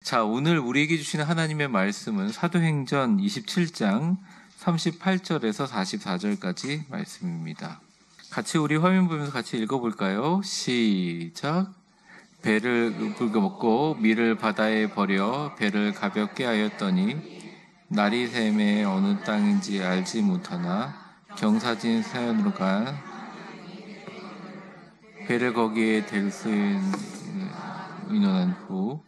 자, 오늘 우리에게 주시는 하나님의 말씀은 사도행전 27장 38절에서 44절까지 말씀입니다. 같이 우리 화면 보면서 같이 읽어볼까요? 시작. 배를 긁어먹고 밀을 바다에 버려 배를 가볍게 하였더니 날이 샘에 어느 땅인지 알지 못하나 경사진 사연으로 가 배를 거기에 댈 수 의논한 후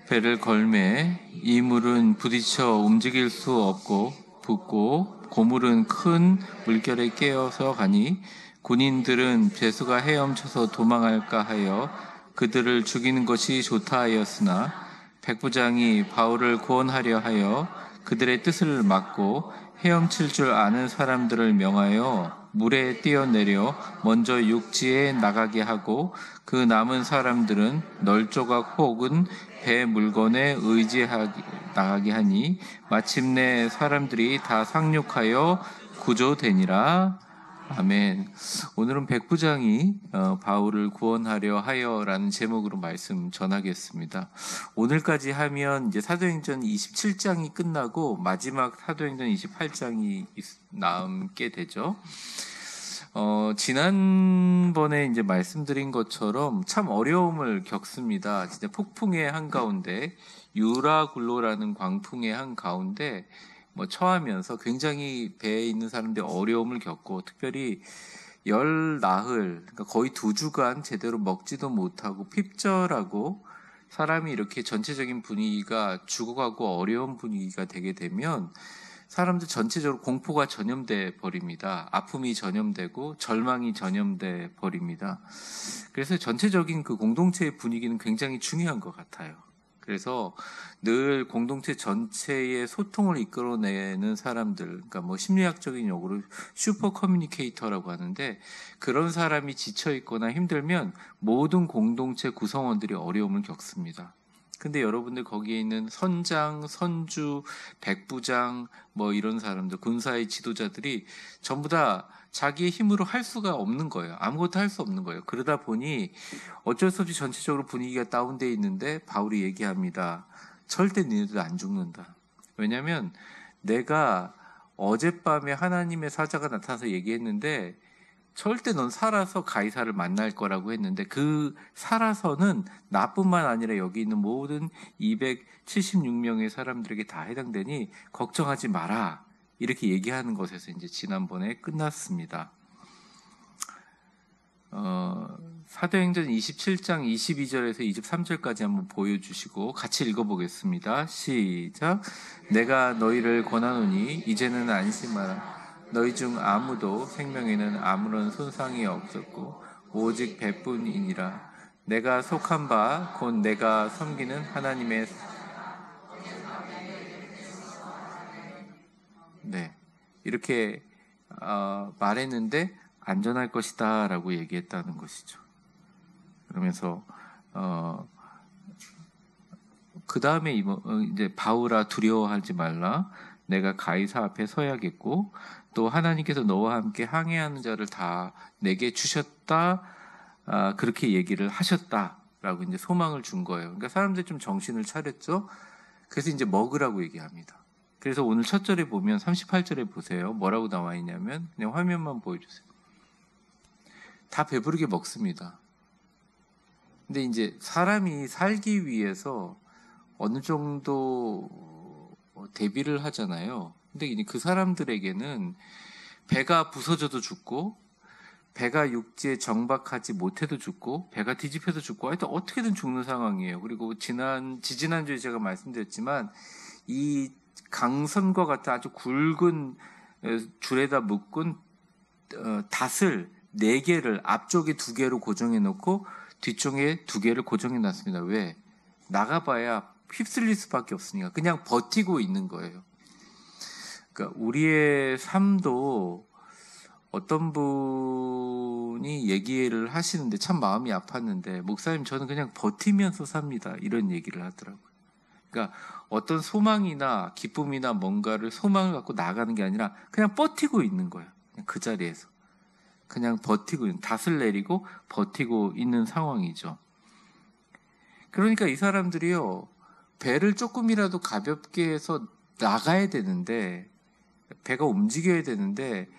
배를 걸매 이 물은 부딪혀 움직일 수 없고 붓고 고물은 큰 물결에 깨어서 가니 군인들은 죄수가 헤엄쳐서 도망할까 하여 그들을 죽이는 것이 좋다 하였으나 백부장이 바울을 구원하려 하여 그들의 뜻을 막고 헤엄칠 줄 아는 사람들을 명하여 물에 뛰어내려 먼저 육지에 나가게 하고 그 남은 사람들은 널조각 혹은 배 물건에 나가게 하니 마침내 사람들이 다 상륙하여 구조되니라. 아멘. 오늘은 백부장이 바울을 구원하려 하여라는 제목으로 말씀 전하겠습니다. 오늘까지 하면 이제 사도행전 27장이 끝나고 마지막 사도행전 28장이 남게 되죠. 지난번에 이제 말씀드린 것처럼 참 어려움을 겪습니다. 진짜 폭풍의 한가운데, 유라굴로라는 광풍의 한가운데 처하면서 굉장히 배에 있는 사람들이 어려움을 겪고, 특별히 열 나흘, 그러니까 거의 2주간 제대로 먹지도 못하고 핍절하고 사람이 이렇게 전체적인 분위기가 죽어가고 어려운 분위기가 되게 되면 사람들 전체적으로 공포가 전염돼 버립니다. 아픔이 전염되고 절망이 전염돼 버립니다. 그래서 전체적인 그 공동체의 분위기는 굉장히 중요한 것 같아요. 그래서 늘 공동체 전체의 소통을 이끌어내는 사람들, 그러니까 심리학적인 용어로 슈퍼 커뮤니케이터라고 하는데, 그런 사람이 지쳐 있거나 힘들면 모든 공동체 구성원들이 어려움을 겪습니다. 근데 여러분들 거기에 있는 선장, 선주, 백부장 이런 사람들, 군사의 지도자들이 전부 다 자기의 힘으로 할 수가 없는 거예요. 아무것도 할 수 없는 거예요. 그러다 보니 어쩔 수 없이 전체적으로 분위기가 다운되어 있는데 바울이 얘기합니다. 절대 너희들 안 죽는다. 왜냐하면 내가 어젯밤에 하나님의 사자가 나타나서 얘기했는데 절대 넌 살아서 가이사를 만날 거라고 했는데, 그 살아서는 나뿐만 아니라 여기 있는 모든 276명의 사람들에게 다 해당되니 걱정하지 마라, 이렇게 얘기하는 것에서 이제 지난번에 끝났습니다. 사도행전 27장 22절에서 23절까지 한번 보여주시고 같이 읽어보겠습니다. 시작. 내가 너희를 권하노니 이제는 안심하라. 너희 중 아무도 생명에는 아무런 손상이 없었고 오직 배뿐이니라. 내가 속한 바 곧 내가 섬기는 하나님의 이렇게 말했는데 안전할 것이다 라고 얘기했다는 것이죠. 그러면서 그 다음에 이제 바울아 두려워하지 말라. 내가 가이사 앞에 서야겠고 또 하나님께서 너와 함께 항해하는 자를 다 내게 주셨다. 그렇게 얘기를 하셨다라고 이제 소망을 준 거예요. 그러니까 사람들이 좀 정신을 차렸죠. 그래서 이제 먹으라고 얘기합니다. 그래서 오늘 첫 절에 보면 38절에 보세요. 뭐라고 나와 있냐면, 그냥 화면만 보여주세요. 다 배부르게 먹습니다. 근데 이제 사람이 살기 위해서 어느 정도 대비를 하잖아요. 근데 그 사람들에게는 배가 부서져도 죽고, 배가 육지에 정박하지 못해도 죽고, 배가 뒤집혀도 죽고, 하여튼 어떻게든 죽는 상황이에요. 그리고 지지난주에 제가 말씀드렸지만 이 강선과 같은 아주 굵은 줄에다 묶은 닷을 4개를 앞쪽에 2개로 고정해 놓고 뒤쪽에 2개를 고정해 놨습니다. 왜? 나가봐야 휩쓸릴 수밖에 없으니까. 그냥 버티고 있는 거예요. 그러니까 우리의 삶도 어떤 분이 얘기를 하시는데 참 마음이 아팠는데, 목사님 저는 그냥 버티면서 삽니다, 이런 얘기를 하더라고요. 그러니까 어떤 소망이나 기쁨이나 뭔가를 소망을 갖고 나가는 게 아니라 그냥 버티고 있는 거예요. 그냥 그 자리에서. 그냥 버티고 있는, 닷을 내리고 버티고 있는 상황이죠. 그러니까 이 사람들이요, 배를 조금이라도 가볍게 해서 나가야 되는데, 배가 움직여야 되는데,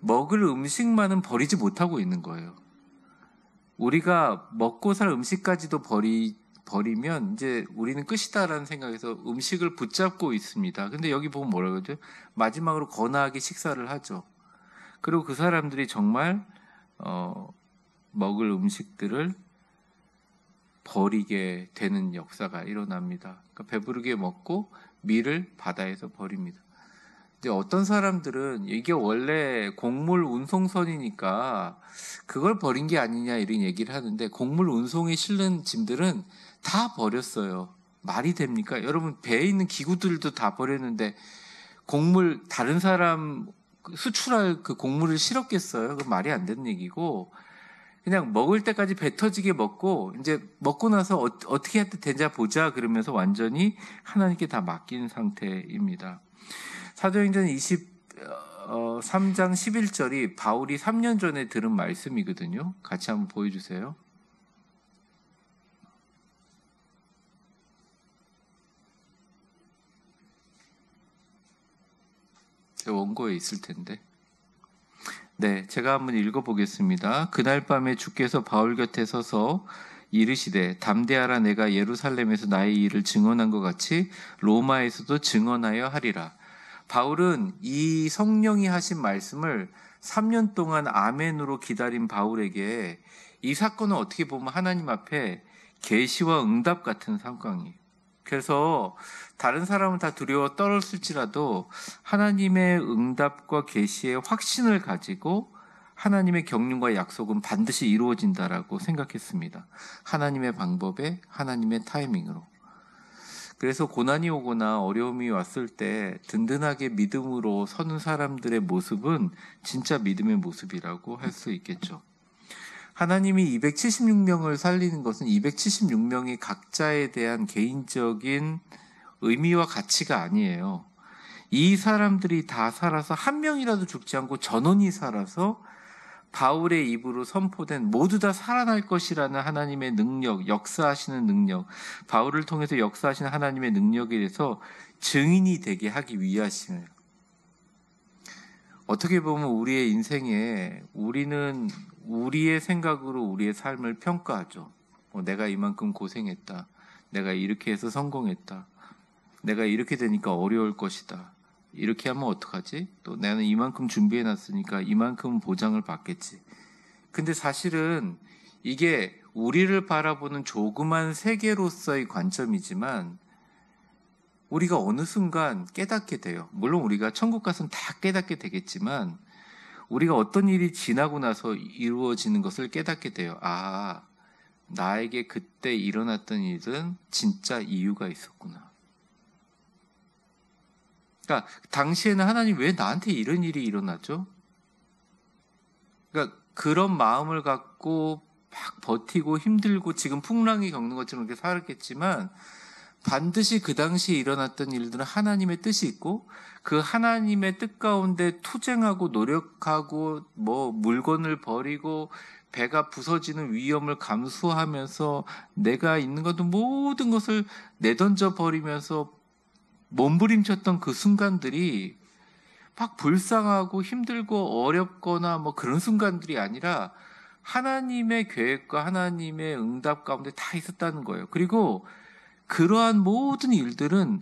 먹을 음식만은 버리지 못하고 있는 거예요. 우리가 먹고 살 음식까지도 버리면 이제 우리는 끝이다라는 생각에서 음식을 붙잡고 있습니다. 근데 여기 보면 뭐라고 하죠? 마지막으로 거나하게 식사를 하죠. 그리고 그 사람들이 정말 먹을 음식들을 버리게 되는 역사가 일어납니다. 그러니까 배부르게 먹고 밀을 바다에서 버립니다. 근데 어떤 사람들은 이게 원래 곡물 운송선이니까 그걸 버린 게 아니냐 이런 얘기를 하는데, 곡물 운송에 실는 짐들은 다 버렸어요. 말이 됩니까? 여러분, 배에 있는 기구들도 다 버렸는데 곡물, 다른 사람 수출할 그 곡물을 실었겠어요? 그 말이 안 되는 얘기고, 그냥 먹을 때까지 배 터지게 먹고, 이제 먹고 나서 어떻게 해야 되자 보자 그러면서 완전히 하나님께 다 맡긴 상태입니다. 사도행전 23장 11절이 바울이 3년 전에 들은 말씀이거든요. 같이 한번 보여주세요. 원고에 있을 텐데. 네, 제가 한번 읽어보겠습니다. 그날 밤에 주께서 바울 곁에 서서 이르시되, 담대하라. 내가 예루살렘에서 나의 일을 증언한 것 같이 로마에서도 증언하여 하리라. 바울은 이 성령이 하신 말씀을 3년 동안 아멘으로 기다린 바울에게 이 사건은 어떻게 보면 하나님 앞에 계시와 응답 같은 상황이에요. 그래서 다른 사람은 다 두려워 떨었을지라도 하나님의 응답과 계시의 확신을 가지고 하나님의 경륜과 약속은 반드시 이루어진다라고 생각했습니다. 하나님의 방법에, 하나님의 타이밍으로. 그래서 고난이 오거나 어려움이 왔을 때 든든하게 믿음으로 서는 사람들의 모습은 진짜 믿음의 모습이라고 할 수 있겠죠. 하나님이 276명을 살리는 것은 276명이 각자에 대한 개인적인 의미와 가치가 아니에요. 이 사람들이 다 살아서 한 명이라도 죽지 않고 전원이 살아서 바울의 입으로 선포된 모두 다 살아날 것이라는 하나님의 능력, 역사하시는 능력, 바울을 통해서 역사하시는 하나님의 능력에 대해서 증인이 되게 하기 위하심이에요. 어떻게 보면 우리의 인생에 우리는 우리의 생각으로 우리의 삶을 평가하죠. 내가 이만큼 고생했다. 내가 이렇게 해서 성공했다. 내가 이렇게 되니까 어려울 것이다. 이렇게 하면 어떡하지? 또 나는 이만큼 준비해놨으니까 이만큼 보장을 받겠지. 근데 사실은 이게 우리를 바라보는 조그만 세계로서의 관점이지만 우리가 어느 순간 깨닫게 돼요. 물론 우리가 천국 가서는 다 깨닫게 되겠지만 우리가 어떤 일이 지나고 나서 이루어지는 것을 깨닫게 돼요. 아, 나에게 그때 일어났던 일은 진짜 이유가 있었구나. 그러니까 당시에는 하나님 왜 나한테 이런 일이 일어나죠? 그러니까 그런 마음을 갖고 막 버티고 힘들고 지금 풍랑이 겪는 것처럼 이렇게 살았겠지만 반드시 그 당시에 일어났던 일들은 하나님의 뜻이 있고 그 하나님의 뜻 가운데 투쟁하고 노력하고 물건을 버리고 배가 부서지는 위험을 감수하면서 내가 있는 것도 모든 것을 내던져 버리면서 몸부림쳤던 그 순간들이 막 불쌍하고 힘들고 어렵거나 그런 순간들이 아니라 하나님의 계획과 하나님의 응답 가운데 다 있었다는 거예요. 그리고 그러한 모든 일들은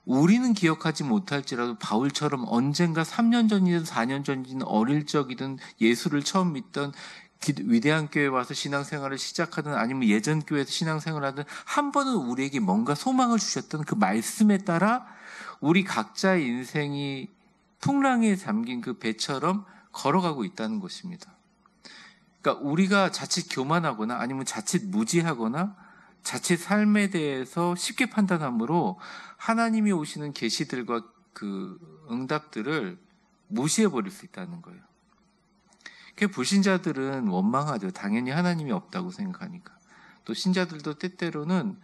우리는 기억하지 못할지라도 바울처럼 언젠가 3년 전이든 4년 전이든 어릴 적이든 예수를 처음 믿던 위대한 교회에 와서 신앙생활을 시작하든 아니면 예전 교회에서 신앙생활을 하든 한 번은 우리에게 뭔가 소망을 주셨던 그 말씀에 따라 우리 각자의 인생이 풍랑에 잠긴 그 배처럼 걸어가고 있다는 것입니다. 그러니까 우리가 자칫 교만하거나 아니면 자칫 무지하거나 자칫 삶에 대해서 쉽게 판단함으로 하나님이 오시는 계시들과 그 응답들을 무시해버릴 수 있다는 거예요. 불신자들은 원망하죠. 당연히 하나님이 없다고 생각하니까. 또 신자들도 때때로는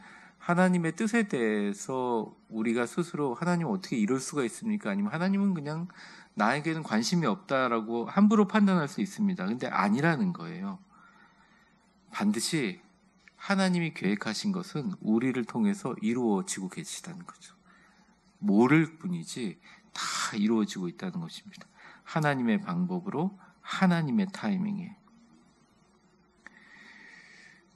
하나님의 뜻에 대해서 우리가 스스로 하나님 어떻게 이럴 수가 있습니까? 아니면 하나님은 그냥 나에게는 관심이 없다라고 함부로 판단할 수 있습니다. 근데 아니라는 거예요. 반드시 하나님이 계획하신 것은 우리를 통해서 이루어지고 계시다는 거죠. 모를 뿐이지 다 이루어지고 있다는 것입니다. 하나님의 방법으로, 하나님의 타이밍에.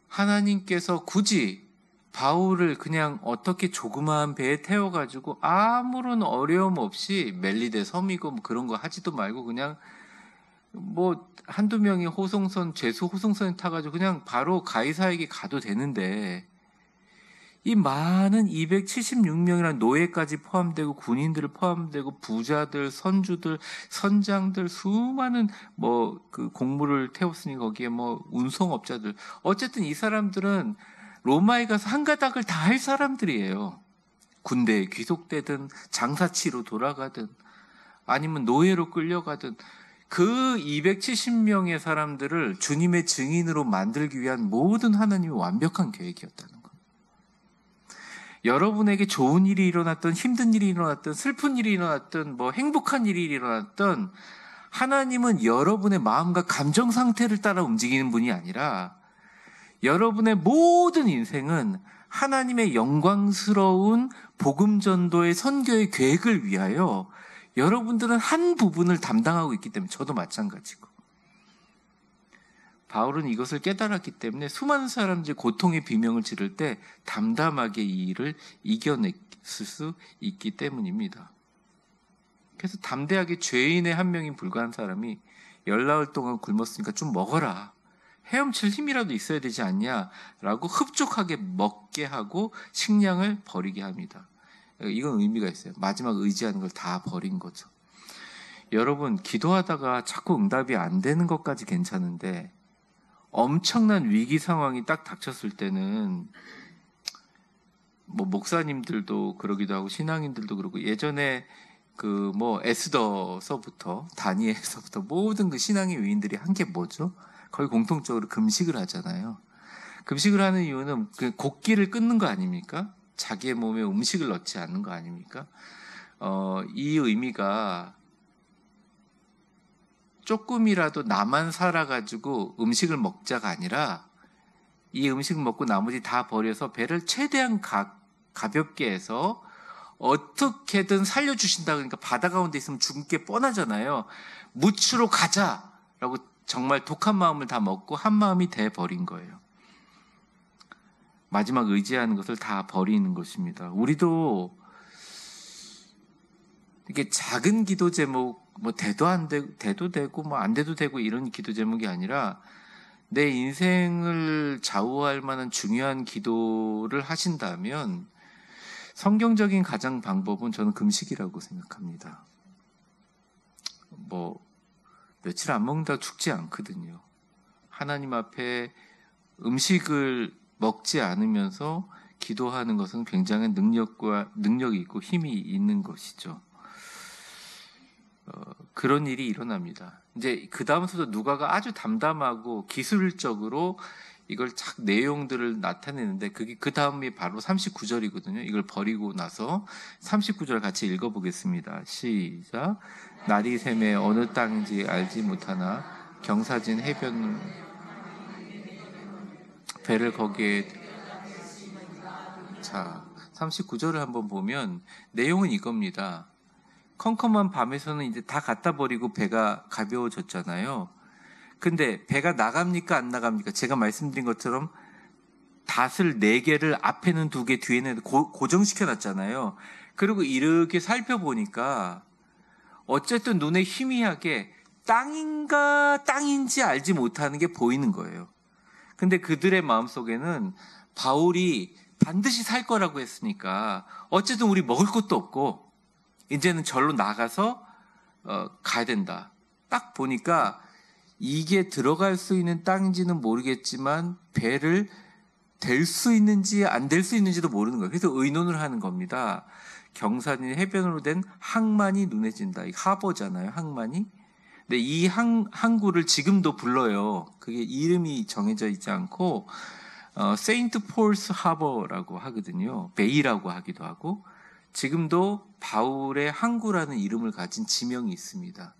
하나님께서 굳이 바울을 그냥 어떻게 조그마한 배에 태워가지고 아무런 어려움 없이 멜리데 섬이고 뭐 그런 거 하지도 말고 그냥 뭐 한두 명이 죄수 호송선에 타가지고 그냥 바로 가이사에게 가도 되는데, 이 많은 276명이라는 노예까지 포함되고 군인들을 포함되고 부자들, 선주들, 선장들, 수많은 그 공무를 태웠으니 거기에 운송업자들, 어쨌든 이 사람들은 로마에 가서 한 가닥을 다 할 사람들이에요. 군대에 귀속되든 장사치로 돌아가든 아니면 노예로 끌려가든 그 270명의 사람들을 주님의 증인으로 만들기 위한 모든 하나님의 완벽한 계획이었다는 거예요. 여러분에게 좋은 일이 일어났던, 힘든 일이 일어났던, 슬픈 일이 일어났던, 행복한 일이 일어났던, 하나님은 여러분의 마음과 감정 상태를 따라 움직이는 분이 아니라 여러분의 모든 인생은 하나님의 영광스러운 복음 전도의 선교의 계획을 위하여 여러분들은 한 부분을 담당하고 있기 때문에, 저도 마찬가지고. 바울은 이것을 깨달았기 때문에 수많은 사람들이 고통의 비명을 지를 때 담담하게 이 일을 이겨냈을 수 있기 때문입니다. 그래서 담대하게 죄인의 한 명이 불과한 사람이 10나흘 동안 굶었으니까 좀 먹어라, 헤엄칠 힘이라도 있어야 되지 않냐 라고 흡족하게 먹게 하고 식량을 버리게 합니다. 이건 의미가 있어요. 마지막 의지하는 걸 다 버린 거죠. 여러분, 기도하다가 자꾸 응답이 안 되는 것까지 괜찮은데 엄청난 위기 상황이 딱 닥쳤을 때는 목사님들도 그러기도 하고 신앙인들도 그러고, 예전에 에스더서부터 다니엘서부터 모든 그 신앙의 위인들이 한 게 뭐죠? 거의 공통적으로 금식을 하잖아요. 금식을 하는 이유는 그 곡기를 끊는 거 아닙니까? 자기의 몸에 음식을 넣지 않는 거 아닙니까? 이 의미가 조금이라도 나만 살아가지고 음식을 먹자가 아니라 이 음식을 먹고 나머지 다 버려서 배를 최대한 가볍게 해서 어떻게든 살려주신다. 그러니까 바다 가운데 있으면 죽을 게 뻔하잖아요. 무추로 가자라고 정말 독한 마음을 다 먹고 한 마음이 돼 버린 거예요. 마지막 의지하는 것을 다 버리는 것입니다. 우리도 이게 작은 기도 제목, 돼도 되고 안 돼도 되고 이런 기도 제목이 아니라 내 인생을 좌우할 만한 중요한 기도를 하신다면 성경적인 가장 방법은 저는 금식이라고 생각합니다. 며칠 안 먹는다고 죽지 않거든요. 하나님 앞에 음식을 먹지 않으면서 기도하는 것은 굉장히 능력이 있고 힘이 있는 것이죠. 그런 일이 일어납니다. 이제 그 다음부터 누가가 아주 담담하고 기술적으로 이걸 착 내용들을 나타내는데, 그게 그 다음이 바로 39절이거든요. 이걸 버리고 나서 39절 같이 읽어보겠습니다. 시작. 날이 새매 어느 땅인지 알지 못하나 경사진 해변 배를 거기에. 자, 39절을 한번 보면 내용은 이겁니다. 컴컴한 밤에서는 이제 다 갖다 버리고 배가 가벼워졌잖아요. 근데 배가 나갑니까 안 나갑니까? 제가 말씀드린 것처럼 닷을 4개를 앞에는 2개 뒤에는 고정시켜 놨잖아요. 그리고 이렇게 살펴보니까 어쨌든 눈에 희미하게 땅인지 알지 못하는 게 보이는 거예요. 근데 그들의 마음속에는 바울이 반드시 살 거라고 했으니까 어쨌든 우리 먹을 것도 없고 이제는 절로 나가서 가야 된다. 딱 보니까 이게 들어갈 수 있는 땅인지는 모르겠지만 배를 댈 수 있는지 안 댈 수 있는지도 모르는 거예요. 그래서 의논을 하는 겁니다. 경사진 해변으로 된 항만이 눈에 띈다. 이 하버잖아요, 항만이. 근데 이 항구를 지금도 불러요. 그게 이름이 정해져 있지 않고 세인트 폴스 하버라고 하거든요. 베이라고 하기도 하고 지금도 바울의 항구라는 이름을 가진 지명이 있습니다.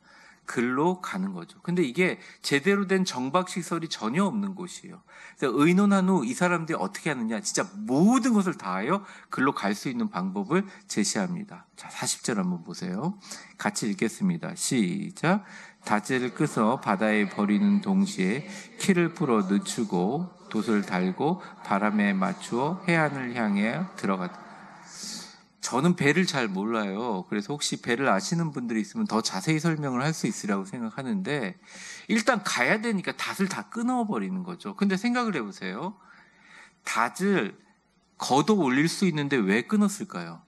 글로 가는 거죠. 근데 이게 제대로 된 정박시설이 전혀 없는 곳이에요. 그래서 의논한 후 이 사람들이 어떻게 하느냐, 진짜 모든 것을 다하여 글로 갈 수 있는 방법을 제시합니다. 자, 40절 한번 보세요. 같이 읽겠습니다. 시작. 닷을 끄서 바다에 버리는 동시에 키를 풀어 늦추고 돛을 달고 바람에 맞추어 해안을 향해 들어갔다. 저는 배를 잘 몰라요. 그래서 혹시 배를 아시는 분들이 있으면 더 자세히 설명을 할 수 있으라고 생각하는데, 일단 가야 되니까 닷을 다 끊어버리는 거죠. 근데 생각을 해보세요. 닷을 걷어 올릴 수 있는데 왜 끊었을까요?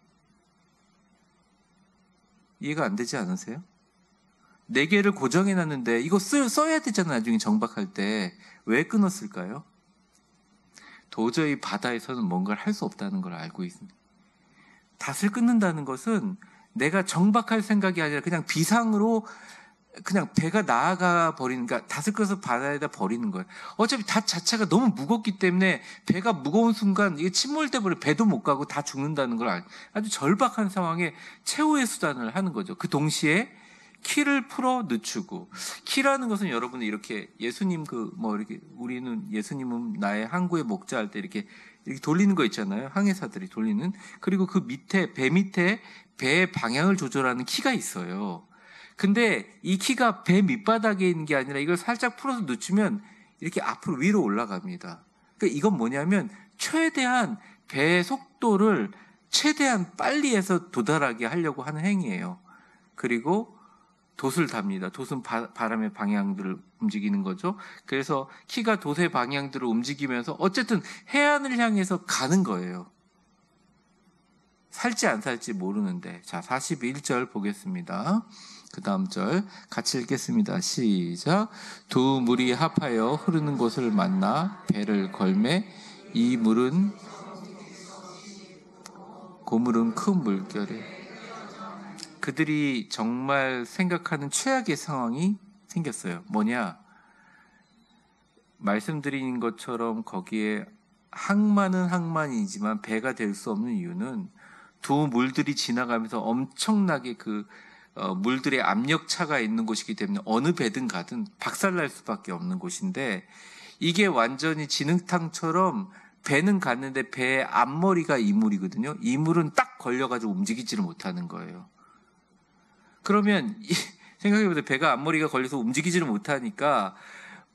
이해가 안 되지 않으세요? 4개를 고정해놨는데 이거 써야 되잖아요. 나중에 정박할 때. 왜 끊었을까요? 도저히 바다에서는 뭔가를 할 수 없다는 걸 알고 있습니다. 닷을 끊는다는 것은 내가 정박할 생각이 아니라 그냥 비상으로 그냥 배가 나아가 버리는, 그러니까 닷을 끊어서 바다에다 버리는 거예요. 어차피 닷 자체가 너무 무겁기 때문에 배가 무거운 순간 이게 침몰돼 버려 배도 못 가고 다 죽는다는 걸 아주 절박한 상황에 최후의 수단을 하는 거죠. 그 동시에 키를 풀어 늦추고, 키라는 것은 여러분 이렇게 예수님 이렇게 우리는 예수님은 나의 항구의 목자할 때 이렇게 돌리는 거 있잖아요. 항해사들이 돌리는. 그리고 그 밑에 배의 방향을 조절하는 키가 있어요. 근데 이 키가 배 밑바닥에 있는 게 아니라 이걸 살짝 풀어서 늦추면 이렇게 앞으로 위로 올라갑니다. 그러니까 이건 뭐냐면 최대한 배의 속도를 최대한 빨리 해서 도달하게 하려고 하는 행위예요. 그리고 돛을 답니다. 돛은 바람의 방향들을 움직이는 거죠. 그래서 키가 돛의 방향들을 움직이면서 어쨌든 해안을 향해서 가는 거예요. 살지 안 살지 모르는데. 자, 41절 보겠습니다. 그 다음 절 같이 읽겠습니다. 시작. 두 물이 합하여 흐르는 곳을 만나 배를 걸매 이 물은 고물은 큰 물결에. 그들이 정말 생각하는 최악의 상황이 생겼어요. 뭐냐? 말씀드린 것처럼 거기에 항만은 항만이지만 배가 될 수 없는 이유는 두 물들이 지나가면서 엄청나게 물들의 압력차가 있는 곳이기 때문에 어느 배든 가든 박살날 수밖에 없는 곳인데, 이게 완전히 진흙탕처럼 배는 갔는데 배의 앞머리가 이물이거든요. 이물은 딱 걸려가지고 움직이지를 못하는 거예요. 그러면 생각해보세요. 배가 앞머리가 걸려서 움직이지를 못하니까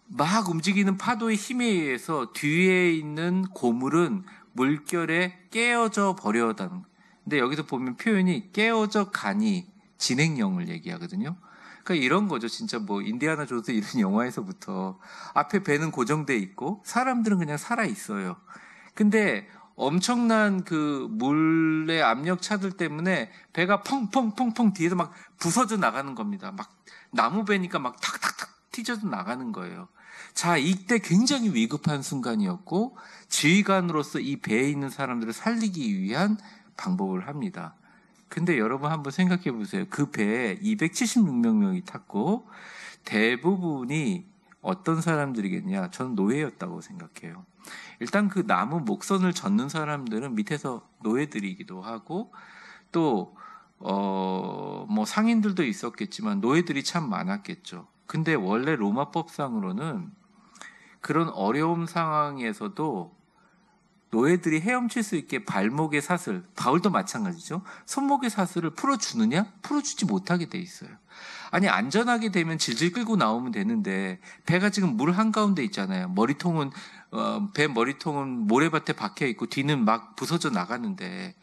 막 움직이는 파도의 힘에 의해서 뒤에 있는 고물은 물결에 깨어져 버려다는. 근데 여기서 보면 표현이 깨어져 가니 진행형을 얘기하거든요. 그러니까 이런 거죠. 진짜 인디아나 존스 이런 영화에서부터 앞에 배는 고정돼 있고 사람들은 그냥 살아 있어요. 근데 엄청난 그 물의 압력 차들 때문에 배가 펑펑펑펑 뒤에서 막 부서져 나가는 겁니다. 막 나무 배니까 막 탁탁탁 튀져서 나가는 거예요. 자, 이때 굉장히 위급한 순간이었고 지휘관으로서 이 배에 있는 사람들을 살리기 위한 방법을 합니다. 근데 여러분 한번 생각해 보세요. 그 배에 276명이 탔고 대부분이 어떤 사람들이겠냐? 저는 노예였다고 생각해요. 일단 그 나무 목선을 젓는 사람들은 밑에서 노예들이기도 하고, 또 상인들도 있었겠지만 노예들이 참 많았겠죠. 근데 원래 로마법상으로는 그런 어려운 상황에서도 노예들이 헤엄칠 수 있게 발목의 사슬, 바울도 마찬가지죠. 손목의 사슬을 풀어주느냐? 풀어주지 못하게 돼 있어요. 아니, 안전하게 되면 질질 끌고 나오면 되는데 배가 지금 물 한가운데 있잖아요. 배 머리통은 모래밭에 박혀 있고 뒤는 막 부서져 나가는데,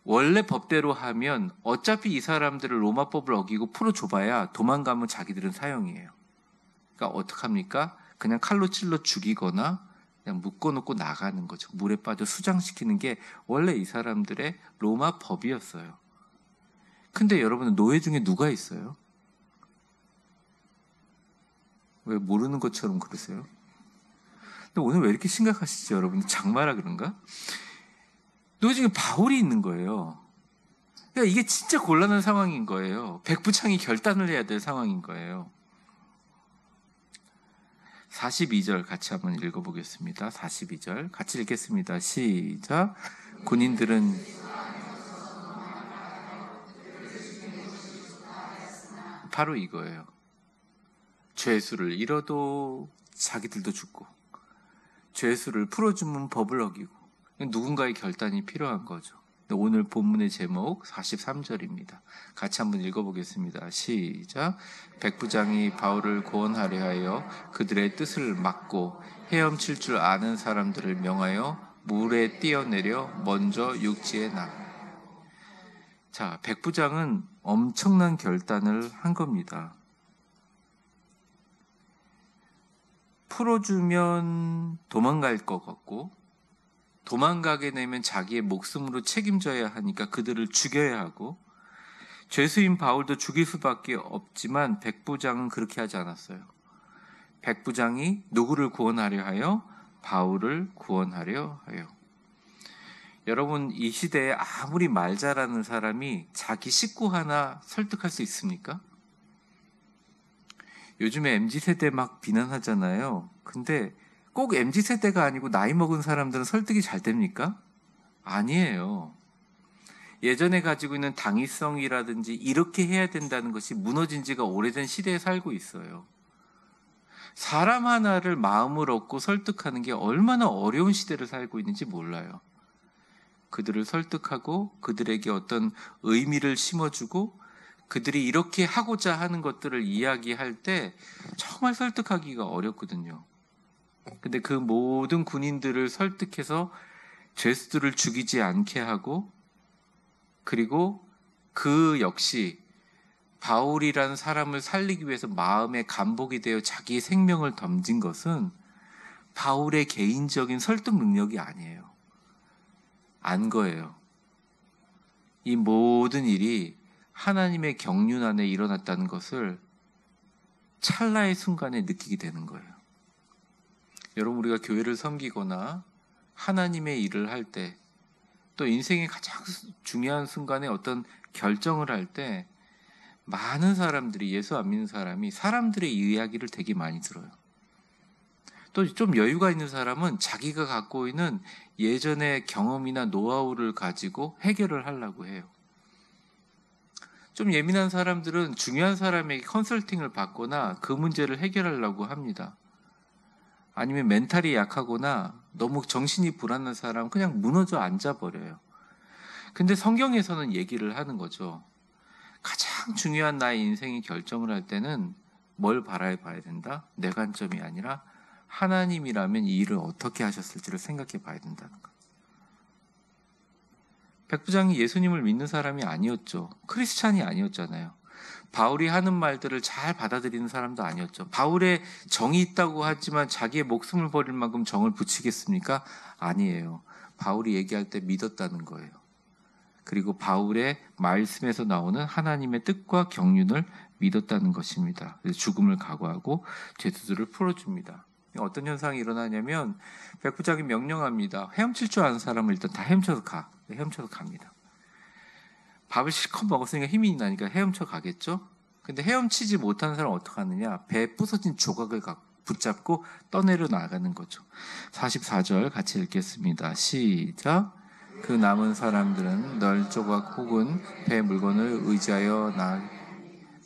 원래 법대로 하면 어차피 이 사람들을 로마법을 어기고 풀어줘봐야 도망가면 자기들은 사형이에요. 그러니까 어떡합니까? 그냥 칼로 찔러 죽이거나 그냥 묶어놓고 나가는 거죠. 물에 빠져 수장시키는 게 원래 이 사람들의 로마 법이었어요. 근데 여러분, 노예 중에 누가 있어요? 왜 모르는 것처럼 그러세요? 근데 오늘 왜 이렇게 심각하시죠, 여러분? 장마라 그런가? 노예 중에 바울이 있는 거예요. 그러니까 이게 진짜 곤란한 상황인 거예요. 백부장이 결단을 해야 될 상황인 거예요. 42절 같이 한번 읽어보겠습니다. 42절 같이 읽겠습니다. 시작. 군인들은 바로 이거예요. 죄수를 잃어도 자기들도 죽고, 죄수를 풀어주면 법을 어기고, 누군가의 결단이 필요한 거죠. 오늘 본문의 제목 43절입니다. 같이 한번 읽어보겠습니다. 시작. 백부장이 바울을 고언하려 하여 그들의 뜻을 막고 헤엄칠 줄 아는 사람들을 명하여 물에 뛰어내려 먼저 육지에 나. 자, 백부장은 엄청난 결단을 한 겁니다. 풀어주면 도망갈 것 같고, 도망가게 되면 자기의 목숨으로 책임져야 하니까 그들을 죽여야 하고, 죄수인 바울도 죽일 수밖에 없지만 백부장은 그렇게 하지 않았어요. 백부장이 누구를 구원하려 하여? 바울을 구원하려 하여. 여러분, 이 시대에 아무리 말 잘하는 사람이 자기 식구 하나 설득할 수 있습니까? 요즘에 MZ세대 막 비난하잖아요. 근데 꼭 MZ세대가 아니고 나이 먹은 사람들은 설득이 잘 됩니까? 아니에요. 예전에 가지고 있는 당위성이라든지 이렇게 해야 된다는 것이 무너진 지가 오래된 시대에 살고 있어요. 사람 하나를 마음을 얻고 설득하는 게 얼마나 어려운 시대를 살고 있는지 몰라요. 그들을 설득하고 그들에게 어떤 의미를 심어주고 그들이 이렇게 하고자 하는 것들을 이야기할 때 정말 설득하기가 어렵거든요. 근데 그 모든 군인들을 설득해서 죄수들을 죽이지 않게 하고, 그리고 그 역시 바울이라는 사람을 살리기 위해서 마음의 감복이 되어 자기의 생명을 던진 것은 바울의 개인적인 설득 능력이 아니에요. 안 거예요. 이 모든 일이 하나님의 경륜 안에 일어났다는 것을 찰나의 순간에 느끼게 되는 거예요. 여러분, 우리가 교회를 섬기거나 하나님의 일을 할 때, 또 인생의 가장 중요한 순간에 어떤 결정을 할 때 많은 사람들이, 예수 안 믿는 사람이 사람들의 이야기를 되게 많이 들어요. 또 좀 여유가 있는 사람은 자기가 갖고 있는 예전의 경험이나 노하우를 가지고 해결을 하려고 해요. 좀 예민한 사람들은 중요한 사람에게 컨설팅을 받거나 그 문제를 해결하려고 합니다. 아니면 멘탈이 약하거나 너무 정신이 불안한 사람은 그냥 무너져 앉아버려요. 근데 성경에서는 얘기를 하는 거죠. 가장 중요한 나의 인생의 결정을 할 때는 뭘 바라봐야 된다? 내 관점이 아니라 하나님이라면 이 일을 어떻게 하셨을지를 생각해 봐야 된다는 거. 백부장이 예수님을 믿는 사람이 아니었죠. 크리스찬이 아니었잖아요. 바울이 하는 말들을 잘 받아들이는 사람도 아니었죠. 바울의 정이 있다고 하지만 자기의 목숨을 버릴 만큼 정을 붙이겠습니까? 아니에요. 바울이 얘기할 때 믿었다는 거예요. 그리고 바울의 말씀에서 나오는 하나님의 뜻과 경륜을 믿었다는 것입니다. 그래서 죽음을 각오하고 죄수들을 풀어줍니다. 어떤 현상이 일어나냐면 백부장이 명령합니다. 헤엄칠 줄 아는 사람은 일단 다 헤엄쳐서 가. 헤엄쳐서 갑니다. 밥을 실컷 먹었으니까 힘이 나니까 헤엄쳐 가겠죠? 근데 헤엄치지 못하는 사람은 어떻게 하느냐? 배에 부서진 조각을 붙잡고 떠내려 나가는 거죠. 44절 같이 읽겠습니다. 시작. 그 남은 사람들은 널 조각 혹은 배 물건을 의지하여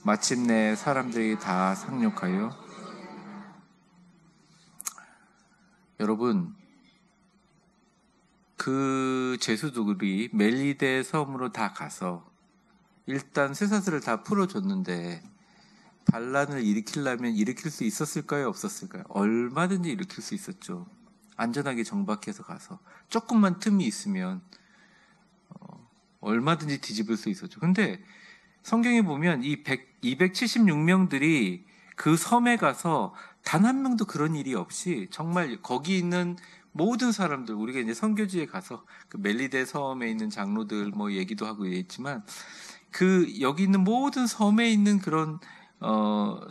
마침내 사람들이 다 상륙하여. 여러분, 그 죄수들이 멜리데 섬으로 다 가서 일단 쇠사슬을 다 풀어줬는데 반란을 일으키려면 일으킬 수 있었을까요? 없었을까요? 얼마든지 일으킬 수 있었죠. 안전하게 정박해서 가서 조금만 틈이 있으면 얼마든지 뒤집을 수 있었죠. 근데 성경에 보면 이 276명들이 그 섬에 가서 단 한 명도 그런 일이 없이 정말 거기 있는 모든 사람들, 우리가 이제 선교지에 가서 그 멜리데 섬에 있는 장로들 뭐 얘기도 하고 있지만 그 여기 있는 모든 섬에 있는 그런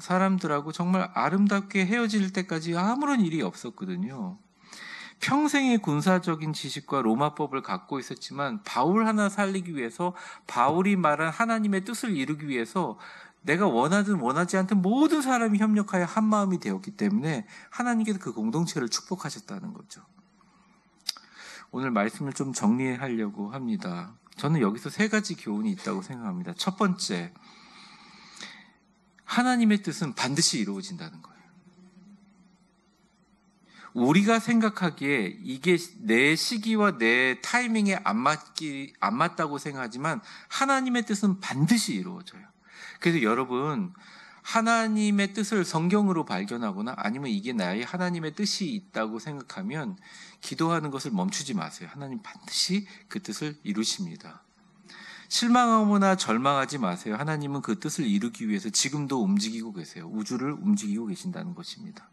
사람들하고 정말 아름답게 헤어질 때까지 아무런 일이 없었거든요. 평생의 군사적인 지식과 로마법을 갖고 있었지만 바울 하나 살리기 위해서, 바울이 말한 하나님의 뜻을 이루기 위해서 내가 원하든 원하지 않든 모든 사람이 협력하여 한 마음이 되었기 때문에 하나님께서 그 공동체를 축복하셨다는 거죠. 오늘 말씀을 좀 정리하려고 합니다. 저는 여기서 세 가지 교훈이 있다고 생각합니다. 첫 번째, 하나님의 뜻은 반드시 이루어진다는 거예요. 우리가 생각하기에 이게 내 시기와 내 타이밍에 안 맞다고 생각하지만 하나님의 뜻은 반드시 이루어져요. 그래서 여러분, 하나님의 뜻을 성경으로 발견하거나 아니면 이게 나의 하나님의 뜻이 있다고 생각하면 기도하는 것을 멈추지 마세요. 하나님 반드시 그 뜻을 이루십니다. 실망하거나 절망하지 마세요. 하나님은 그 뜻을 이루기 위해서 지금도 움직이고 계세요. 우주를 움직이고 계신다는 것입니다.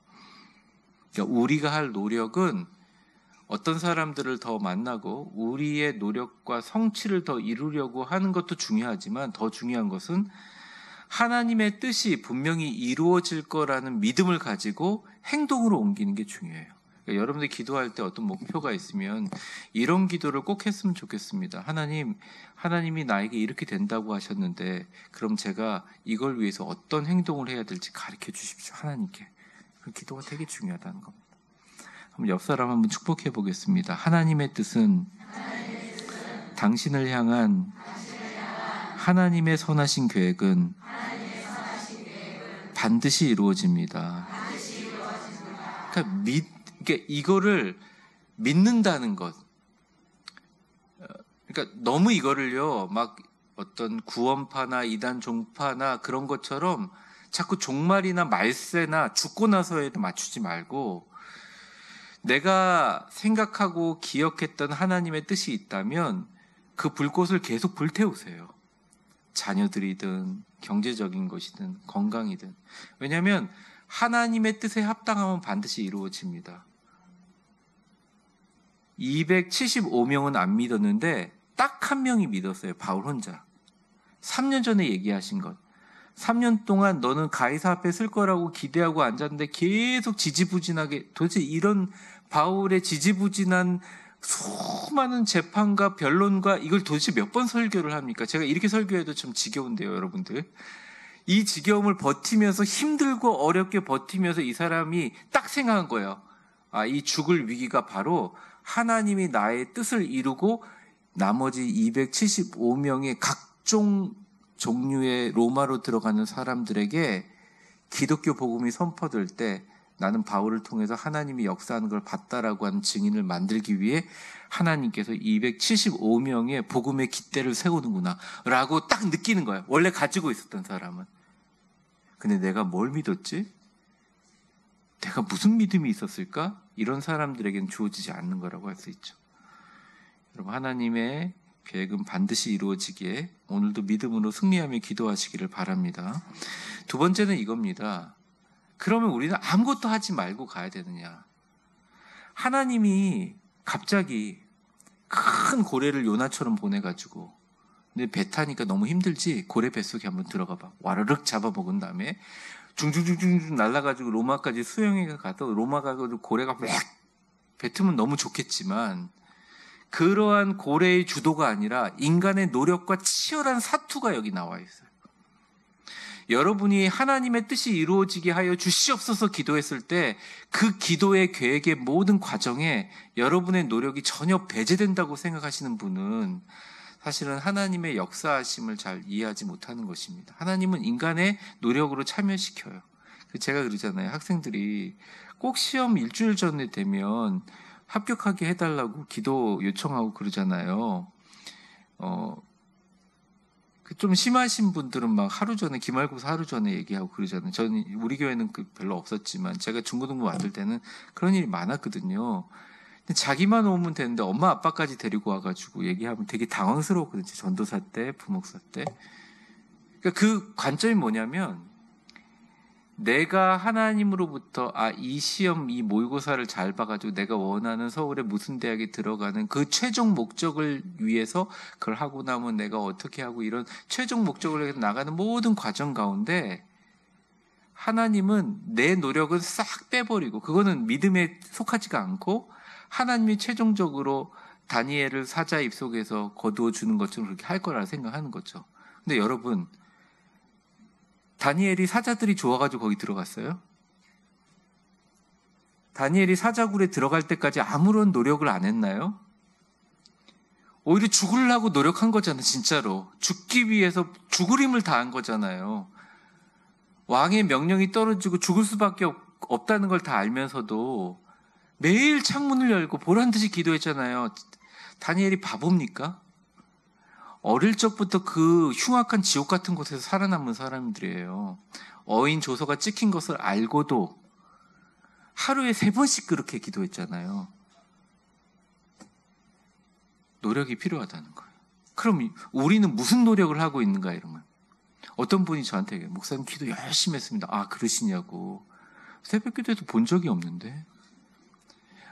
그러니까 우리가 할 노력은 어떤 사람들을 더 만나고 우리의 노력과 성취를 더 이루려고 하는 것도 중요하지만 더 중요한 것은 하나님의 뜻이 분명히 이루어질 거라는 믿음을 가지고 행동으로 옮기는 게 중요해요. 그러니까 여러분들 기도할 때 어떤 목표가 있으면 이런 기도를 꼭 했으면 좋겠습니다. 하나님이 나에게 이렇게 된다고 하셨는데 그럼 제가 이걸 위해서 어떤 행동을 해야 될지 가르쳐 주십시오. 하나님께. 그 기도가 되게 중요하다는 겁니다. 한번 옆 사람 한번 축복해 보겠습니다. 하나님의 뜻은 당신을 향한 하나님의 선하신 계획은 반드시 이루어집니다. 그러니까 이거를 믿는다는 것. 그러니까 너무 이거를요, 막 어떤 구원파나 이단 종파나 그런 것처럼 자꾸 종말이나 말세나 죽고 나서에도 맞추지 말고 내가 생각하고 기억했던 하나님의 뜻이 있다면 그 불꽃을 계속 불태우세요. 자녀들이든 경제적인 것이든 건강이든. 왜냐하면 하나님의 뜻에 합당하면 반드시 이루어집니다. 275명은 안 믿었는데 딱 한 명이 믿었어요. 바울 혼자. 3년 전에 얘기하신 것. 3년 동안 너는 가이사 앞에 쓸 거라고 기대하고 앉았는데 계속 지지부진하게, 도대체 이런 바울의 지지부진한 수많은 재판과 변론과 이걸 도대체 몇 번 설교를 합니까? 제가 이렇게 설교해도 좀 지겨운데요, 여러분들. 이 지겨움을 버티면서 힘들고 어렵게 버티면서 이 사람이 딱 생각한 거예요. 이 죽을 위기가 바로 하나님이 나의 뜻을 이루고 나머지 275명의 각종 종류의 로마로 들어가는 사람들에게 기독교 복음이 선포될 때 나는 바울을 통해서 하나님이 역사하는 걸 봤다라고 하는 증인을 만들기 위해 하나님께서 275명의 복음의 깃대를 세우는구나 라고 딱 느끼는 거예요. 원래 가지고 있었던 사람은. 근데 내가 뭘 믿었지? 내가 무슨 믿음이 있었을까? 이런 사람들에게는 주어지지 않는 거라고 할 수 있죠. 여러분, 하나님의 계획은 반드시 이루어지기에 오늘도 믿음으로 승리하며 기도하시기를 바랍니다. 두 번째는 이겁니다. 그러면 우리는 아무것도 하지 말고 가야 되느냐? 하나님이 갑자기 큰 고래를 요나처럼 보내가지고, 근데 배 타니까 너무 힘들지? 고래 뱃속에 한번 들어가 봐. 와르륵 잡아먹은 다음에 중중중중 날아가지고 로마까지 수영해 가서 로마 가서 고래가 막 뱉으면 너무 좋겠지만 그러한 고래의 주도가 아니라 인간의 노력과 치열한 사투가 여기 나와 있어요. 여러분이 하나님의 뜻이 이루어지게 하여 주시옵소서 기도했을 때 그 기도의 계획의 모든 과정에 여러분의 노력이 전혀 배제된다고 생각하시는 분은 사실은 하나님의 역사하심을 잘 이해하지 못하는 것입니다. 하나님은 인간의 노력으로 참여시켜요. 제가 그러잖아요. 학생들이 꼭 시험 일주일 전에 되면 합격하게 해달라고 기도 요청하고 그러잖아요. 좀 심하신 분들은 막 하루 전에, 기말고사 하루 전에 얘기하고 그러잖아요. 저는 우리 교회는 별로 없었지만 제가 중고등부 만들 때는 그런 일이 많았거든요. 근데 자기만 오면 되는데 엄마 아빠까지 데리고 와가지고 얘기하면 되게 당황스러웠거든요. 전도사 때, 부목사 때. 그러니까 그 관점이 뭐냐면 내가 하나님으로부터 이 시험, 이 모의고사를 잘 봐가지고 내가 원하는 서울의 무슨 대학에 들어가는 그 최종 목적을 위해서 그걸 하고 나면 내가 어떻게 하고 이런 최종 목적을 위해서 나가는 모든 과정 가운데 하나님은 내 노력은 싹 빼버리고 그거는 믿음에 속하지가 않고 하나님이 최종적으로 다니엘을 사자 입속에서 거두어 주는 것처럼 그렇게 할 거라 생각하는 거죠. 근데 여러분, 다니엘이 사자들이 좋아가지고 거기 들어갔어요? 다니엘이 사자굴에 들어갈 때까지 아무런 노력을 안 했나요? 오히려 죽으려고 노력한 거잖아요. 진짜로 죽기 위해서 죽을 힘을 다한 거잖아요. 왕의 명령이 떨어지고 죽을 수밖에 없다는 걸 다 알면서도 매일 창문을 열고 보란듯이 기도했잖아요. 다니엘이 바보입니까? 어릴 적부터 그 흉악한 지옥 같은 곳에서 살아남은 사람들이에요. 어인 조서가 찍힌 것을 알고도 하루에 3번씩 그렇게 기도했잖아요. 노력이 필요하다는 거예요. 그럼 우리는 무슨 노력을 하고 있는가 이러면 어떤 분이 저한테 얘기해요. 목사님 기도 열심히 했습니다. 아 그러시냐고. 새벽 기도에도 본 적이 없는데.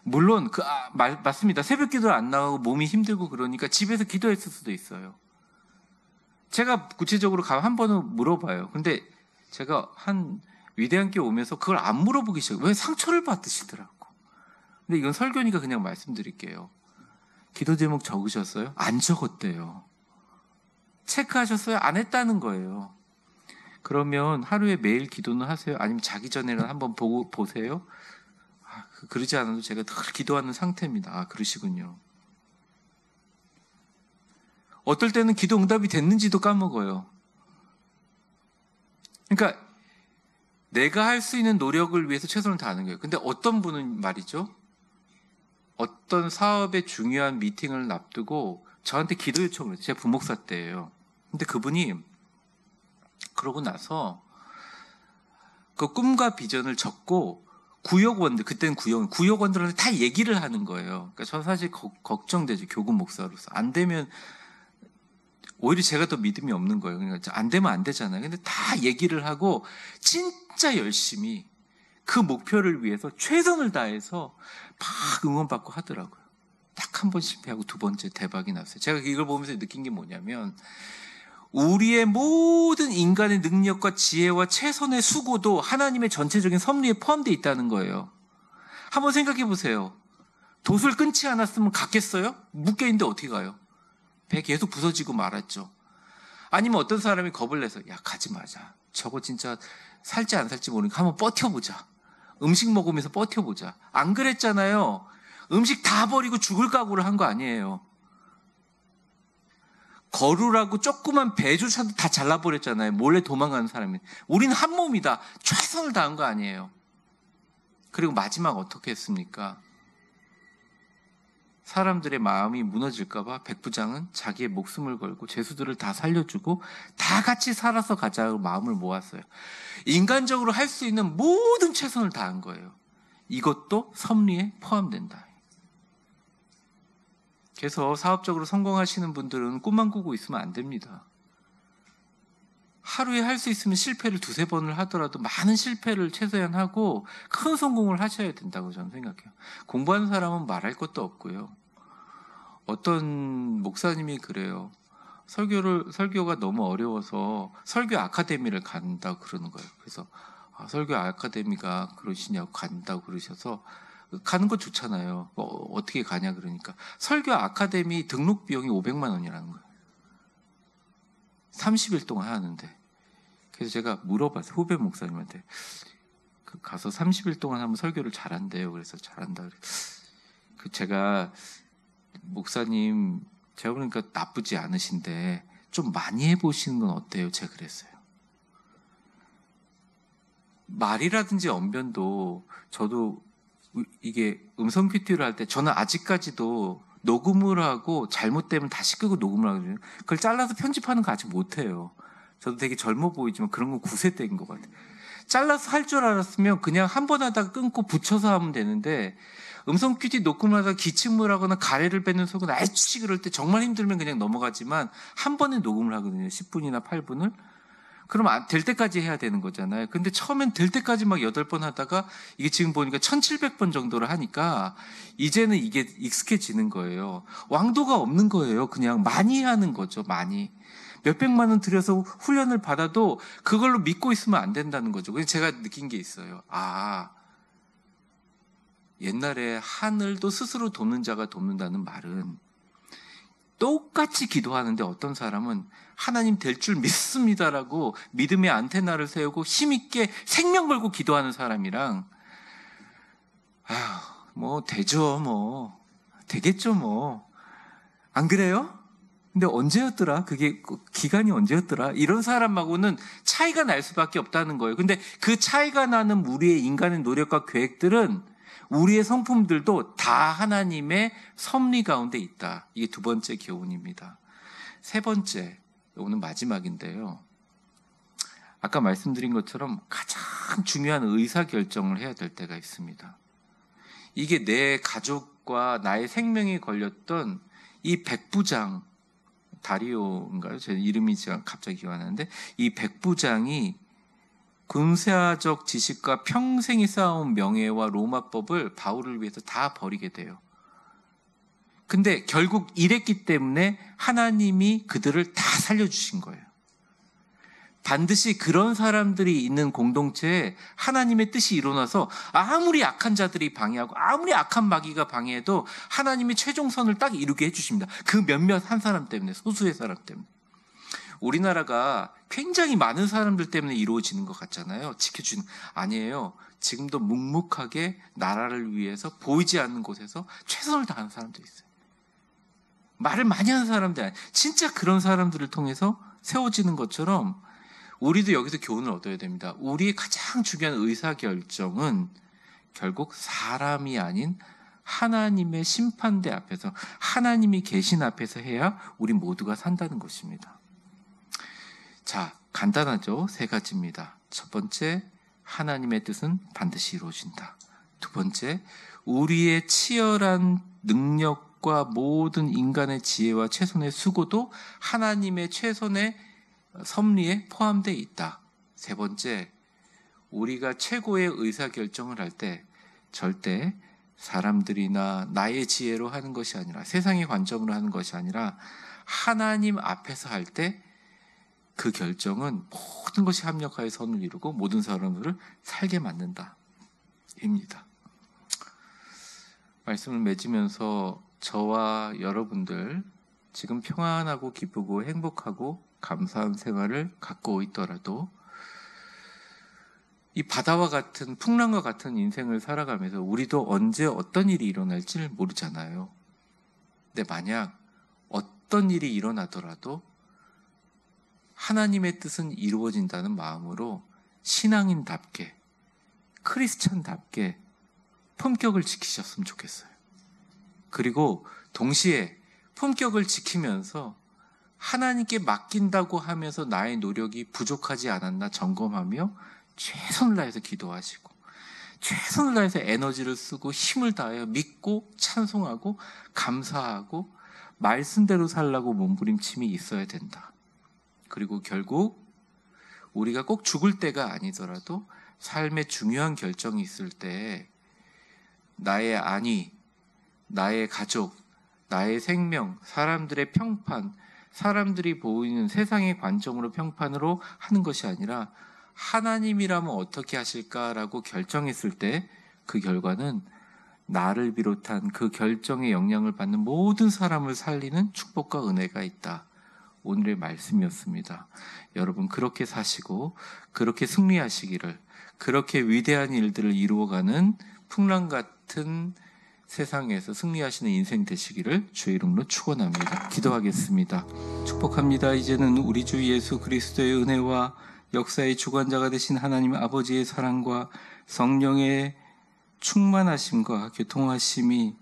물론 맞습니다. 새벽 기도 안 나가고 몸이 힘들고 그러니까 집에서 기도했을 수도 있어요. 제가 구체적으로 한 번은 물어봐요. 근데 제가 한 위대한 교 오면서 그걸 안 물어보기 시작해요. 왜 상처를 받으시더라고. 근데 이건 설교니까 그냥 말씀드릴게요. 기도 제목 적으셨어요? 안 적었대요. 체크하셨어요? 안 했다는 거예요. 그러면 하루에 매일 기도는 하세요? 아니면 자기 전에는 한번 보세요? 그러지 않아도 제가 늘 기도하는 상태입니다. 그러시군요. 어떨 때는 기도 응답이 됐는지도 까먹어요. 그러니까 내가 할 수 있는 노력을 위해서 최선을 다하는 거예요. 근데 어떤 분은 말이죠. 어떤 사업의 중요한 미팅을 앞두고 저한테 기도 요청을 했어요. 제 부목사 때예요. 근데 그분이 그러고 나서 그 꿈과 비전을 적고 구역원들, 그때는 구역원들한테 다 얘기를 하는 거예요. 그러니까 저는 사실 걱정되죠. 교구 목사로서. 안 되면 오히려 제가 더 믿음이 없는 거예요. 그러니까 안 되면 안 되잖아요. 근데 다 얘기를 하고 진짜 열심히 그 목표를 위해서 최선을 다해서 막 응원받고 하더라고요. 딱 한 번 실패하고 두 번째 대박이 났어요. 제가 이걸 보면서 느낀 게 뭐냐면 우리의 모든 인간의 능력과 지혜와 최선의 수고도 하나님의 전체적인 섭리에 포함되어 있다는 거예요. 한번 생각해 보세요. 돛을 끊지 않았으면 갔겠어요? 묶여있는데 어떻게 가요? 배 계속 부서지고 말았죠. 아니면 어떤 사람이 겁을 내서 야 가지 마자. 저거 진짜 살지 안 살지 모르니까 한번 버텨보자. 음식 먹으면서 버텨보자. 안 그랬잖아요. 음식 다 버리고 죽을 각오를 한 거 아니에요. 거루라고 조그만 배조차도 다 잘라버렸잖아요. 몰래 도망가는 사람이. 우리는 한 몸이다. 최선을 다한 거 아니에요. 그리고 마지막 어떻게 했습니까? 사람들의 마음이 무너질까봐 백부장은 자기의 목숨을 걸고 죄수들을 다 살려주고 다 같이 살아서 가자고 마음을 모았어요. 인간적으로 할 수 있는 모든 최선을 다한 거예요. 이것도 섭리에 포함된다. 그래서 사업적으로 성공하시는 분들은 꿈만 꾸고 있으면 안 됩니다. 하루에 할 수 있으면 실패를 2-3번을 하더라도 많은 실패를 최소한 하고 큰 성공을 하셔야 된다고 저는 생각해요. 공부하는 사람은 말할 것도 없고요. 어떤 목사님이 그래요. 설교가 너무 어려워서 설교 아카데미를 간다고 그러는 거예요. 그래서 설교 아카데미가 그러시냐고 간다고 그러셔서 가는 거 좋잖아요. 어떻게 가냐 그러니까 설교 아카데미 등록 비용이 500만 원이라는 거예요. 30일 동안 하는데. 그래서 제가 물어봤어요. 후배 목사님한테. 가서 30일 동안 하면 설교를 잘한대요. 그래서 잘한다. 제가 목사님 제가 그러니까 나쁘지 않으신데 좀 많이 해보시는 건 어때요? 제가 그랬어요. 말이라든지 언변도 저도 이게 음성 큐티를 할 때 저는 아직까지도 녹음을 하고 잘못되면 다시 끄고 녹음을 하거든요. 그걸 잘라서 편집하는 거 아직 못해요. 저도 되게 젊어 보이지만 그런 건 9세 때인 것 같아요. 잘라서 할 줄 알았으면 그냥 한 번 하다가 끊고 붙여서 하면 되는데 음성 큐티 녹음을 하다가 기침을 하거나 가래를 뱉는 소리가 날씨 그럴 때 정말 힘들면 그냥 넘어가지만 한 번에 녹음을 하거든요. 10분이나 8분을. 그럼 될 때까지 해야 되는 거잖아요. 근데 처음엔 될 때까지 막 8번 하다가 이게 지금 보니까 1700번 정도를 하니까 이제는 이게 익숙해지는 거예요. 왕도가 없는 거예요. 그냥 많이 하는 거죠. 많이. 몇백만 원 들여서 훈련을 받아도 그걸로 믿고 있으면 안 된다는 거죠. 그래서 제가 느낀 게 있어요. 옛날에 하늘도 스스로 돕는 자가 돕는다는 말은 똑같이 기도하는데 어떤 사람은 하나님 될 줄 믿습니다라고 믿음의 안테나를 세우고 힘있게 생명 걸고 기도하는 사람이랑 뭐 되죠, 뭐 되겠죠, 뭐 안 그래요? 근데 언제였더라? 그게 기간이 언제였더라? 이런 사람하고는 차이가 날 수밖에 없다는 거예요. 근데 그 차이가 나는 우리의 인간의 노력과 계획들은 우리의 성품들도 다 하나님의 섭리 가운데 있다. 이게 두 번째 교훈입니다. 세 번째, 오늘 마지막인데요. 아까 말씀드린 것처럼 가장 중요한 의사결정을 해야 될 때가 있습니다. 이게 내 가족과 나의 생명이 걸렸던 이 백부장, 다리오인가요? 제 이름이 제가 갑자기 기억 안 나는데, 이 백부장이 군사적 지식과 평생이 쌓아온 명예와 로마법을 바울을 위해서 다 버리게 돼요. 근데 결국 이랬기 때문에 하나님이 그들을 다 살려주신 거예요. 반드시 그런 사람들이 있는 공동체에 하나님의 뜻이 일어나서 아무리 악한 자들이 방해하고 아무리 악한 마귀가 방해해도 하나님이 최종선을 딱 이루게 해주십니다. 그 몇몇 한 사람 때문에, 소수의 사람 때문에. 우리나라가 굉장히 많은 사람들 때문에 이루어지는 것 같잖아요. 지켜주는. 아니에요. 지금도 묵묵하게 나라를 위해서 보이지 않는 곳에서 최선을 다하는 사람도 있어요. 말을 많이 하는 사람들 아니에요. 진짜 그런 사람들을 통해서 세워지는 것처럼 우리도 여기서 교훈을 얻어야 됩니다. 우리의 가장 중요한 의사결정은 결국 사람이 아닌 하나님의 심판대 앞에서, 하나님이 계신 앞에서 해야 우리 모두가 산다는 것입니다. 자, 간단하죠? 세 가지입니다. 첫 번째, 하나님의 뜻은 반드시 이루어진다. 두 번째, 우리의 치열한 능력과 모든 인간의 지혜와 최선의 수고도 하나님의 최선의 섭리에 포함되어 있다. 세 번째, 우리가 최고의 의사결정을 할 때 절대 사람들이나 나의 지혜로 하는 것이 아니라, 세상의 관점으로 하는 것이 아니라 하나님 앞에서 할 때 그 결정은 모든 것이 합력하여 선을 이루고 모든 사람들을 살게 만든다. 입니다. 말씀을 맺으면서 저와 여러분들 지금 평안하고 기쁘고 행복하고 감사한 생활을 갖고 있더라도 이 바다와 같은, 풍랑과 같은 인생을 살아가면서 우리도 언제 어떤 일이 일어날지를 모르잖아요. 근데 만약 어떤 일이 일어나더라도 하나님의 뜻은 이루어진다는 마음으로 신앙인답게, 크리스찬답게 품격을 지키셨으면 좋겠어요. 그리고 동시에 품격을 지키면서 하나님께 맡긴다고 하면서 나의 노력이 부족하지 않았나 점검하며 최선을 다해서 기도하시고 최선을 다해서 에너지를 쓰고 힘을 다하여 믿고 찬송하고 감사하고 말씀대로 살라고 몸부림침이 있어야 된다. 그리고 결국 우리가 꼭 죽을 때가 아니더라도 삶의 중요한 결정이 있을 때 나의 안위, 나의 가족, 나의 생명, 사람들의 평판, 사람들이 보이는 세상의 관점으로 평판으로 하는 것이 아니라 하나님이라면 어떻게 하실까라고 결정했을 때 그 결과는 나를 비롯한 그 결정의 영향을 받는 모든 사람을 살리는 축복과 은혜가 있다. 오늘의 말씀이었습니다. 여러분 그렇게 사시고 그렇게 승리하시기를, 그렇게 위대한 일들을 이루어가는 풍랑 같은 세상에서 승리하시는 인생 되시기를 주의 이름으로 축원합니다. 기도하겠습니다. 축복합니다. 이제는 우리 주 예수 그리스도의 은혜와 역사의 주관자가 되신 하나님 아버지의 사랑과 성령의 충만하심과 교통하심이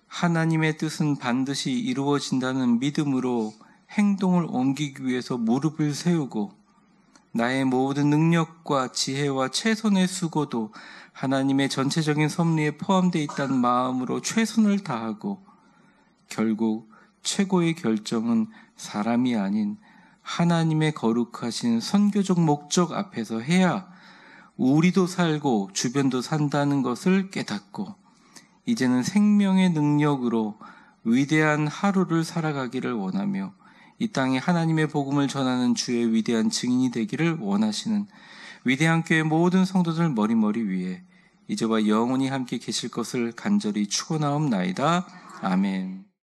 하나님의 뜻은 반드시 이루어진다는 믿음으로 행동을 옮기기 위해서 무릎을 세우고 나의 모든 능력과 지혜와 최선의 수고도 하나님의 전체적인 섭리에 포함되어 있다는 마음으로 최선을 다하고 결국 최고의 결정은 사람이 아닌 하나님의 거룩하신 선교적 목적 앞에서 해야 우리도 살고 주변도 산다는 것을 깨닫고 이제는 생명의 능력으로 위대한 하루를 살아가기를 원하며 이 땅에 하나님의 복음을 전하는 주의 위대한 증인이 되기를 원하시는 위대한 교회 모든 성도들 머리머리 위에 이제와 영원히 함께 계실 것을 간절히 축원하옵나이다. 아멘.